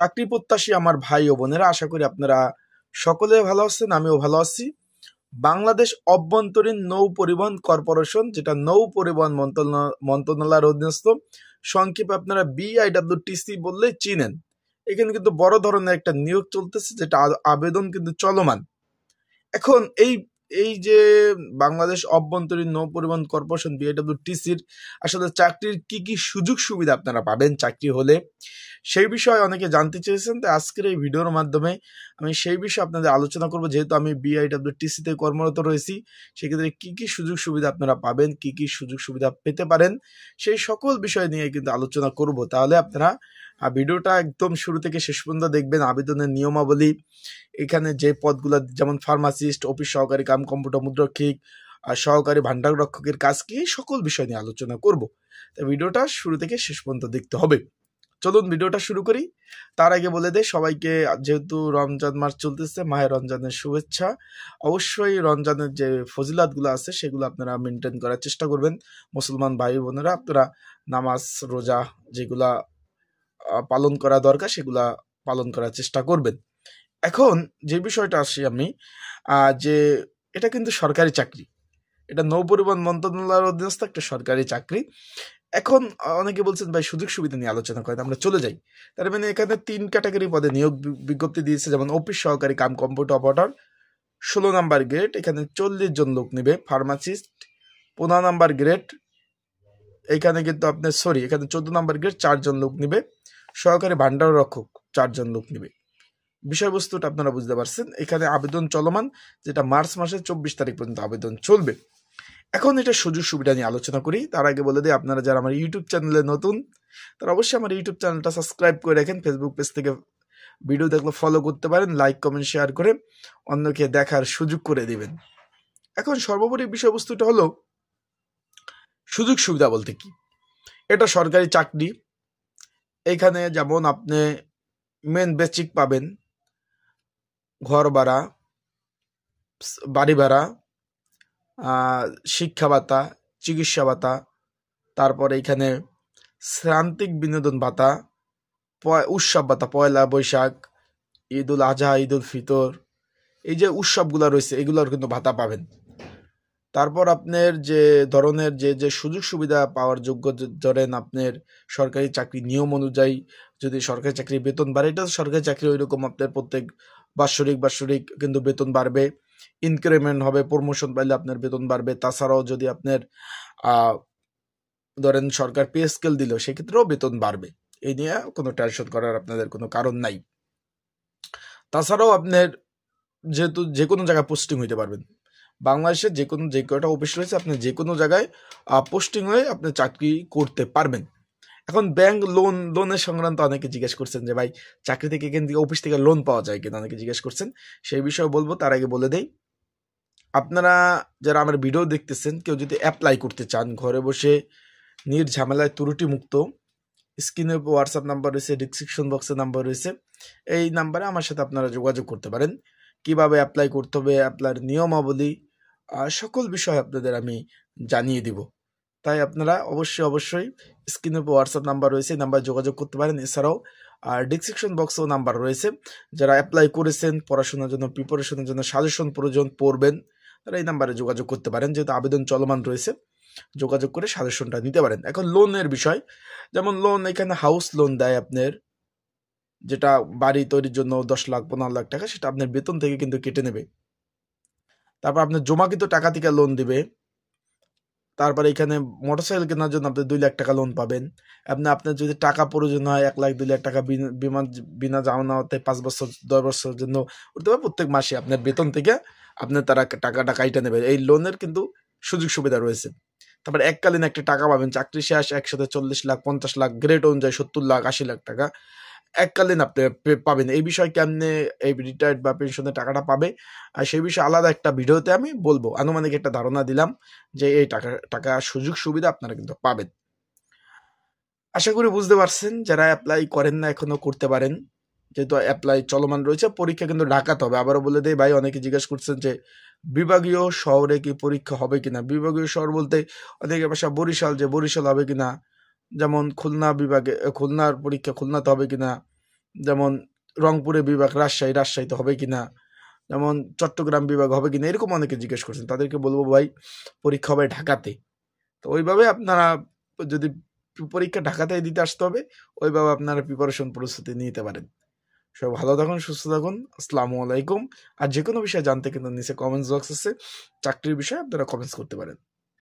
চাকরি প্রত্যাশী আমার ভাই ও বোনেরা, আশা করি আপনারা সকলে ভালো আছেন, আমিও ভালো আছি। বাংলাদেশ অভ্যন্তরীণ নৌ পরিবহন কর্পোরেশন, যেটা নৌ পরিবহন মন্ত্রণালয়ের অধীনস্থ, সংক্ষেপে আপনারা BIWTC বললেই চিনেন। এখানে কিন্তু বড় ধরনের একটা নিয়োগ চলতেছে, যেটা আবেদন কিন্তু চলমান। এখন এই এই যে বাংলাদেশ অভ্যন্তরীণ নৌ পরিবহন কর্পোরেশন BIWTCর আসলে চাকরির কি কি সুযোগ সুবিধা আপনারা পাবেন চাকরি হলে, সেই বিষয়ে অনেকে জানতে চেয়েছেন। তাই আজকের এই ভিডিওর মাধ্যমে আমি সেই বিষয়ে আপনাদের আলোচনা করব। যেহেতু আমি BIWTCতে কর্মরত রয়েছি, সেক্ষেত্রে কি কি সুযোগ সুবিধা আপনারা পাবেন, কি কি সুযোগ সুবিধা পেতে পারেন, সেই সকল বিষয় নিয়ে কিন্তু আলোচনা করব। তাহলে আপনারা ভিডিওটা একদম শুরু থেকে শেষ পর্যন্ত দেখবেন। আবেদনের নিয়মাবলী, এখানে যে পদগুলো যেমন ফার্মাসিস্ট, অফিস সহকারী কাম কম্পিউটার মুদ্রক্ষিক, আর সহকারী ভান্ডার রক্ষকের কাজ কি, সকল বিষয় নিয়ে আলোচনা করব। তাই ভিডিওটা শুরু থেকে শেষ পর্যন্ত দেখতে হবে। চলুন ভিডিওটা শুরু করি। তার আগে বলে দেয় সবাইকে, যেহেতু রমজান মাস চলতেছে, মাহে রমজানের শুভেচ্ছা। অবশ্যই রমজানের যে ফজিলাতগুলো আছে সেগুলো আপনারা মেনটেন করার চেষ্টা করবেন। মুসলমান ভাই বোনেরা, আপনারা নামাজ রোজা যেগুলা পালন করা দরকার সেগুলা পালন করার চেষ্টা করবেন। এখন যে বিষয়টা আসি আমি, যে এটা কিন্তু সরকারি চাকরি, এটা নৌ পরিবহন মন্ত্রণালয়ের অধীনস্থ একটা সরকারি চাকরি। এখন অনেকে বলছেন ভাই সুযোগ সুবিধা নিয়ে আলোচনা করেন, আমরা চলে যাই। তার মানে এখানে 3 ক্যাটাগরি পদে নিয়োগ বিজ্ঞপ্তি দিয়েছে। যেমন অফিস সহকারী cum computer operator 16 number grade, এখানে 40 জন লোক নিবে। ফার্মাসিস্ট 15 নাম্বার গ্রেড, এখানে কিন্তু আপনার এখানে 14 নাম্বার গ্রেড 4 জন লোক নিবে। সহকারী ভান্ডার রক্ষক 4 জন লোক নিবে। বিষয়বস্তুটা আপনারা বুঝতে পারছেন। এখানে আবেদন চলমান, যেটা মার্চ মাসের 24 তারিখ পর্যন্ত আবেদন চলবে। এখন এটা সুযোগ সুবিধা নিয়ে আলোচনা করি। তার আগে বলে দিই, আপনারা যারা আমার ইউটিউব চ্যানেলে নতুন, তারা অবশ্যই আমার ইউটিউব চ্যানেলটা সাবস্ক্রাইব করে রাখেন। ফেসবুক পেজ থেকে ভিডিও দেখলে ফলো করতে পারেন, লাইক কমেন্ট শেয়ার করে অন্যকে দেখার সুযোগ করে দিবেন। এখন সর্বোপরি বিষয়বস্তুটা হলো সুযোগ সুবিধা বলতে কি। এটা সরকারি চাকরি। এখানে যেমন আপনি মেন বেসিক পাবেন, ঘর ভাড়া, বাড়ি ভাড়া, শিক্ষা ভাতা, চিকিৎসা ভাতা, তারপরে এখানে শ্রান্তিক বিনোদন ভাতা, উৎসব ভাতা, পয়লা বৈশাখ, ঈদ উল আজহা, ঈদ উল ফিতর, এই যে উৎসবগুলো রয়েছে এগুলোর কিন্তু ভাতা পাবেন। তারপর আপনার যে ধরনের যে সুযোগ সুবিধা পাওয়ার যোগ্য, ধরেন আপনার সরকারি চাকরি নিয়ম অনুযায়ী যদি সরকারি চাকরি বেতন বাড়ে, এটা সরকারি চাকরি ওইরকম আপনার প্রত্যেক বাৎসরিক কিন্তু বেতন বাড়বে, ইনক্রিমেন্ট হবে, প্রমোশন পাইলে আপনার বেতন বাড়বে। তাছাড়াও যদি আপনার ধরেন সরকার পে স্কেল দিল, সেক্ষেত্রেও বেতন বাড়বে। এই নিয়ে কোনো টেনশন করার আপনাদের কোনো কারণ নাই। তাছাড়াও আপনার যেহেতু যে কোনো জায়গায় পোস্টিং হইতে পারবেন, বাংলাদেশের যে কয়টা অফিস রয়েছে, আপনি যে কোনো জায়গায় পোস্টিং হয়ে আপনি চাকরি করতে পারবেন। এখন ব্যাংক লোনের সংক্রান্ত অনেকে জিজ্ঞেস করছেন যে ভাই চাকরি থেকে এখান থেকে অফিস থেকে লোন পাওয়া যায় কিনা, অনেকে জিজ্ঞেস করছেন। সেই বিষয়ে বলবো, তার আগে বলে দেই, আপনারা যারা আমার ভিডিও দেখতেছেন, কেউ যদি অ্যাপ্লাই করতে চান ঘরে বসে নির্ঝামেলায় ত্রুটি মুক্ত, স্ক্রিনে হোয়াটসঅ্যাপ নাম্বার রয়েছে, ডিসক্রিপশন বক্সে নাম্বার রয়েছে, এই নাম্বারে আমার সাথে আপনারা যোগাযোগ করতে পারেন। কিভাবে অ্যাপ্লাই করতে হবে, অ্যাপ্লাইয়ের নিয়মাবলী, সকল বিষয় আপনাদের আমি জানিয়ে দিব। তাই আপনারা অবশ্যই স্ক্রিনে হোয়াটসঅ্যাপ নাম্বার রয়েছে, এই নাম্বারে যোগাযোগ করতে পারেন। এছাড়াও ডিসক্রিপশন বক্সেও নাম্বার রয়েছে। যারা অ্যাপ্লাই করেছেন, পড়াশোনার জন্য, প্রিপারেশনের জন্য সাজেশন প্রয়োজন পড়বেন, তারা এই নাম্বারে যোগাযোগ করতে পারেন। যেহেতু আবেদন চলমান রয়েছে, যোগাযোগ করে সাজেশনটা নিতে পারেন। এখন লোনের বিষয়, যেমন লোন এখানে হাউস লোন দেয় আপনার, যেটা বাড়ি তৈরির জন্য 10 লাখ 15 লাখ টাকা, সেটা আপনার বেতন থেকে কিন্তু কেটে নেবে। তারপর আপনার জমাকৃত টাকা থেকে লোন দিবে। তারপরে এখানে মোটরসাইকেল কেনার জন্য আপনি 2 লাখ টাকা লোন পাবেন। আপনার যদি টাকা প্রয়োজন হয় 1 লাখ 2 লাখ টাকা বিনা জামানতে 5 বছর 10 বছরের জন্য উঠতে পারে, প্রত্যেক মাসে আপনার বেতন থেকে আপনার তারা টাকাটা কাইটা নেবে। এই লোনের কিন্তু সুযোগ সুবিধা রয়েছে। তারপর এককালীন একটা টাকা পাবেন, চাকরি শেষ একসাথে 40 লাখ 50 লাখ, গ্রেড অনুযায়ী 70 লাখ 80 লাখ টাকা এককালীন আপনি পাবেন। এই বিষয় কেমনে এই রিটায়ার্ড বা পেনশনের টাকাটা পাবে, আর সেই বিষয়ে আলাদা একটা ভিডিওতে আমি বলবো। আনুমানিক একটা ধারণা দিলাম যে এই টাকা সুযোগ সুবিধা আপনারা কিন্তু পাবেন। আশা করি বুঝতে পারছেন। যারা অ্যাপ্লাই করেন না এখনো করতে পারেন, যেহেতু অ্যাপ্লাই চলমান রয়েছে। পরীক্ষা কিন্তু ঢাকাতে হবে। আবারও বলে দেই ভাই, অনেকে জিজ্ঞেস করছেন যে বিভাগীয় শহরে কি পরীক্ষা হবে কিনা। বিভাগীয় শহর বলতে অনেকের বাসা বরিশাল, যে বরিশাল হবে কিনা, যেমন খুলনা বিভাগে খুলনার পরীক্ষা খুলনাতে হবে কিনা, যেমন রংপুরে বিভাগ রাজশাহীতে হবে কিনা, যেমন চট্টগ্রাম বিভাগ হবে কিনা, এরকম অনেকে জিজ্ঞেস করছেন। তাদেরকে বলবো ভাই পরীক্ষা হবে ঢাকাতে, তো ওইভাবে আপনারা যদি পরীক্ষা ঢাকাতেই দিতে আসতে হবে, ওইভাবে আপনারা প্রিপারেশন প্রস্তুতি নিতে পারেন। সবাই ভালো থাকুন, সুস্থ থাকুন। আসসালামু আলাইকুম। আর যে কোনো বিষয়ে জানতে কিন্তু নিচে কমেন্টস বক্স আছে, চাকরির বিষয়ে আপনারা কমেন্টস করতে পারেন।